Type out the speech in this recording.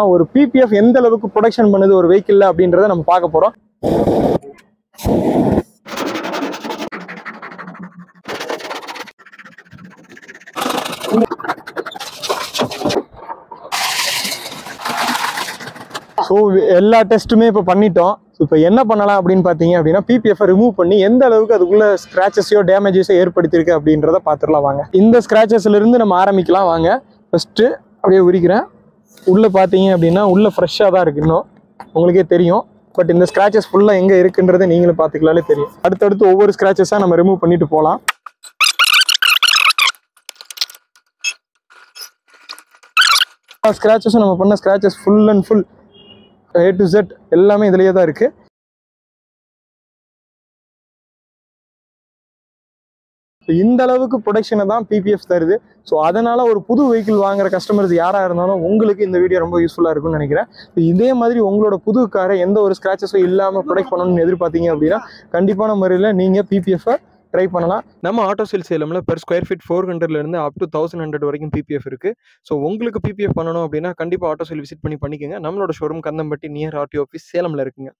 ஒரு பிபிஎஃப் எந்த அளவுக்கு ப்ரொடக்ஷன் பண்ணுது ஒரு வெஹிக்கிள்ல அப்படின்றத நம்ம பார்க்க போறோம். ஸோ எல்லா டெஸ்ட்டுமே இப்போ பண்ணிட்டோம். இப்போ என்ன பண்ணலாம் அப்படின்னு பார்த்தீங்க அப்படின்னா, பிபிஎஃப் ரிமூவ் பண்ணி எந்த அளவுக்கு அதுக்குள்ள ஸ்க்ராச்சஸையோ டேமேஜஸோ ஏற்படுத்தியிருக்கு அப்படின்றத பார்த்துடலாம் வாங்க. இந்த ஸ்க்ராச்சஸ்ல இருந்து நம்ம ஆரம்பிக்கலாம் வாங்க. ஃபர்ஸ்ட் அப்படியே உரிக்கிறேன். உள்ள பார்த்தீங்க அப்படின்னா உள்ள ஃப்ரெஷ்ஷாக தான் இருக்கு, இன்னும் உங்களுக்கே தெரியும். பட் இந்த ஸ்க்ராச்சஸ் ஃபுல்லாக எங்கே இருக்குன்றதை நீங்களும் பார்த்துக்கலாலே தெரியும். அடுத்தடுத்து ஒவ்வொரு ஸ்க்ராச்சஸாக நம்ம ரிமூவ் பண்ணிட்டு போகலாம். ஸ்க்ராச்சஸும் நம்ம பண்ண scratches full and full A to Z எல்லாமே இதுலேயே தான் இருக்கு. இந்த அளவுக்கு ப்ரொடக்ஷனை தான் பிபிஎஃப் தருது. ஸோ அதனால ஒரு புது வெஹிக்கிள் வாங்குற கஸ்டமர்ஸ் யாராக இருந்தாலும் உங்களுக்கு இந்த வீடியோ ரொம்ப யூஸ்ஃபுல்லாக இருக்கும்னு நினைக்கிறேன். இதே மாதிரி உங்களோட புது காரை எந்த ஒரு ஸ்க்ராச்சஸும் இல்லாமல் ப்ரொடக்ட் பண்ணணும்னு எதிர்பார்த்தீங்க அப்படின்னா கண்டிப்பான முறையில் நீங்கள் பிபிஎஃப்பை ட்ரை பண்ணலாம். நம்ம ஆட்டோ சேல் சேலம்ல பெர் ஸ்கொயர் ஃபீட் 400லேருந்து அப் டு 1100 வரைக்கும் பிபிஎஃப் இருக்குது. ஸோ உங்களுக்கு பிபிஎஃப் பண்ணணும் அப்படின்னா கண்டிப்பாக ஆட்டோ சேல் விசிட் பண்ணிக்கோங்க. நம்மளோட showroom Kandampatti near RTO office சேலமில் இருக்குங்க.